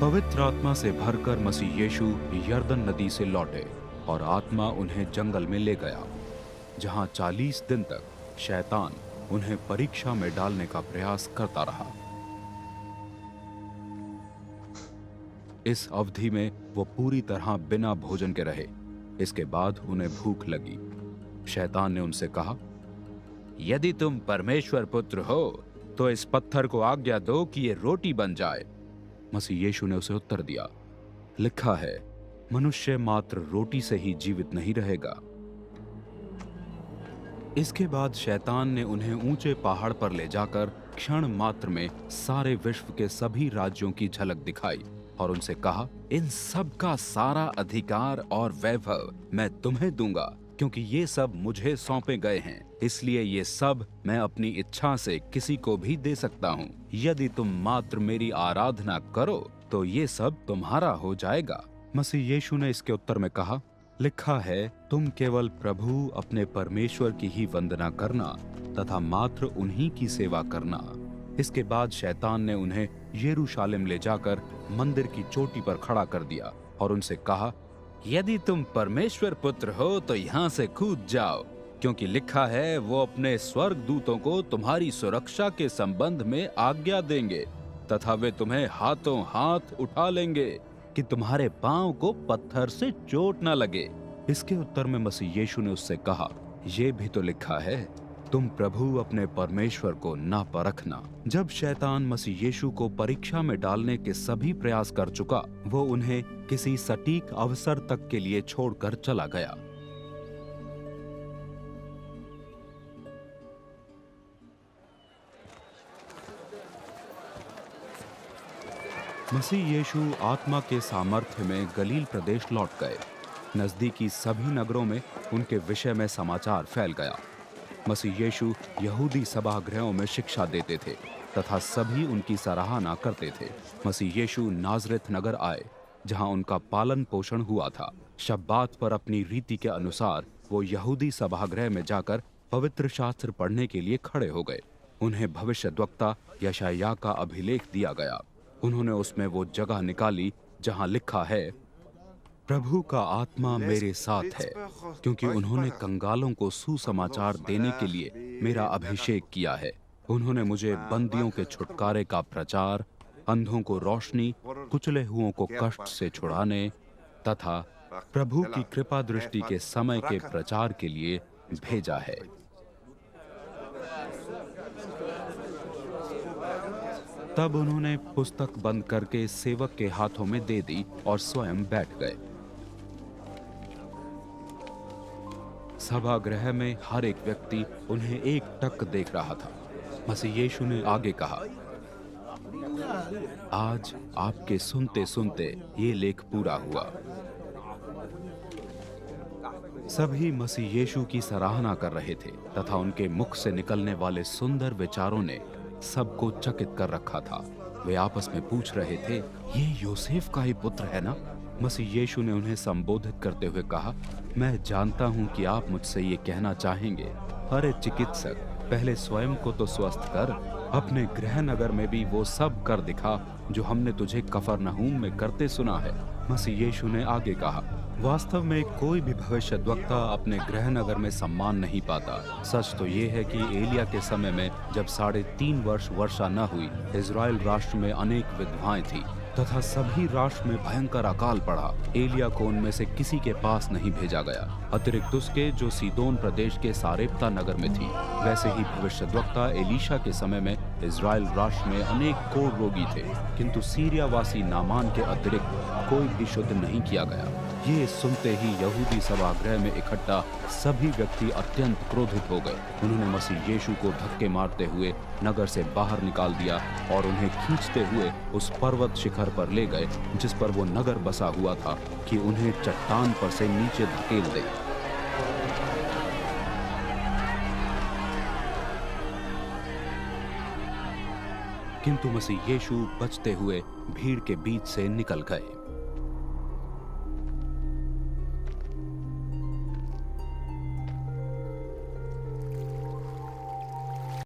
पवित्र आत्मा से भरकर मसीह यीशु यरदन नदी से लौटे और आत्मा उन्हें जंगल में ले गया, जहां 40 दिन तक शैतान उन्हें परीक्षा में डालने का प्रयास करता रहा। इस अवधि में वो पूरी तरह बिना भोजन के रहे। इसके बाद उन्हें भूख लगी। शैतान ने उनसे कहा, यदि तुम परमेश्वर पुत्र हो तो इस पत्थर को आज्ञा दो कि ये रोटी बन जाए। मसीह यीशु ने उसे उत्तर दिया, लिखा है, मनुष्य मात्र रोटी से ही जीवित नहीं रहेगा। इसके बाद शैतान ने उन्हें ऊंचे पहाड़ पर ले जाकर क्षण मात्र में सारे विश्व के सभी राज्यों की झलक दिखाई और उनसे कहा, इन सब का सारा अधिकार और वैभव मैं तुम्हें दूंगा, क्योंकि ये सब मुझे सौंपे गए हैं। इसलिए ये सब मैं अपनी इच्छा से किसी को भी दे सकता हूँ। यदि तुम मात्र मेरी आराधना करो तो ये सब तुम्हारा हो जाएगा। मसीह यीशु ने इसके उत्तर में कहा, लिखा है, तुम केवल प्रभु अपने परमेश्वर की ही वंदना करना तथा मात्र उन्हीं की सेवा करना। इसके बाद शैतान ने उन्हें यरूशलेम ले जाकर मंदिर की चोटी पर खड़ा कर दिया और उनसे कहा, यदि तुम परमेश्वर पुत्र हो तो यहाँ से कूद जाओ, क्योंकि लिखा है, वो अपने स्वर्ग दूतों को तुम्हारी सुरक्षा के संबंध में आज्ञा देंगे तथा वे तुम्हें हाथों हाथ उठा लेंगे कि तुम्हारे पांव को पत्थर से चोट न लगे। इसके उत्तर में मसीह यीशु ने उससे कहा, ये भी तो लिखा है, तुम प्रभु अपने परमेश्वर को ना परखना। जब शैतान मसीह यीशु को परीक्षा में डालने के सभी प्रयास कर चुका, वो उन्हें किसी सटीक अवसर तक के लिए छोड़कर चला गया। मसीह यीशु आत्मा के सामर्थ्य में गलील प्रदेश लौट गए। नजदीकी सभी नगरों में उनके विषय में समाचार फैल गया। मसीह यीशु यहूदी सभागृहों में शिक्षा देते थे तथा सभी उनकी सराहना करते थे। मसीह यीशु नाजरेत नगर आए, जहां उनका पालन पोषण हुआ था। शब्बात पर अपनी रीति के अनुसार वो यहूदी सभागृह में जाकर पवित्र शास्त्र पढ़ने के लिए खड़े हो गए। उन्हें भविष्यद्वक्ता यशायाह का अभिलेख दिया गया। उन्होंने उसमें वो जगह निकाली जहां लिखा है, प्रभु का आत्मा मेरे साथ है, क्योंकि उन्होंने कंगालों को सुसमाचार देने के लिए मेरा अभिषेक किया है। उन्होंने मुझे बंदियों के छुटकारे का प्रचार, अंधों को रोशनी, कुचले हुओं को कष्ट से छुड़ाने तथा प्रभु की कृपा दृष्टि के समय के प्रचार के लिए भेजा है। तब उन्होंने पुस्तक बंद करके सेवक के हाथों में दे दी और स्वयं बैठ गए। सभागृह में हर एक व्यक्ति उन्हें एक टक देख रहा था। मसीह यीशु ने आगे कहा, आज आपके सुनते सुनते ये लेख पूरा हुआ। सभी मसीह यीशु की सराहना कर रहे थे तथा उनके मुख से निकलने वाले सुंदर विचारों ने सबको चकित कर रखा था। वे आपस में पूछ रहे थे, ये योसेफ का ही पुत्र है ना? मसीह यीशु ने उन्हें संबोधित करते हुए कहा, मैं जानता हूं कि आप मुझसे ये कहना चाहेंगे, अरे चिकित्सक, पहले स्वयं को तो स्वस्थ कर, अपने गृह नगर में भी वो सब कर दिखा जो हमने तुझे कफरनहूम में करते सुना है। मसीह यीशु ने आगे कहा, वास्तव में कोई भी भविष्यद्वक्ता अपने गृह नगर में सम्मान नहीं पाता। सच तो ये है कि एलिया के समय में जब 3.5 वर्ष वर्षा न हुई, इजराइल राष्ट्र में अनेक विधवाएं थी तथा सभी राष्ट्र में भयंकर अकाल पड़ा। एलिया को उनमें से किसी के पास नहीं भेजा गया, अतिरिक्त उसके जो सीदोन प्रदेश के सारेप्ता नगर में थी। वैसे ही भविष्यद्वक्ता एलीशा के समय में इजराइल राष्ट्र में अनेक कोढ़ रोगी थे, किंतु सीरियावासी नामान के अतिरिक्त कोई भी शुद्ध नहीं किया गया। ये सुनते ही यहूदी सभागृह में इकट्ठा सभी व्यक्ति अत्यंत क्रोधित हो गए। उन्होंने मसीह यीशु को धक्के मारते हुए नगर से बाहर निकाल दिया और उन्हें खींचते हुए उस पर्वत शिखर पर ले गए जिस पर वो नगर बसा हुआ था, कि उन्हें चट्टान पर से नीचे धकेल दे। किंतु मसीह यीशु बचते हुए भीड़ के बीच से निकल गए।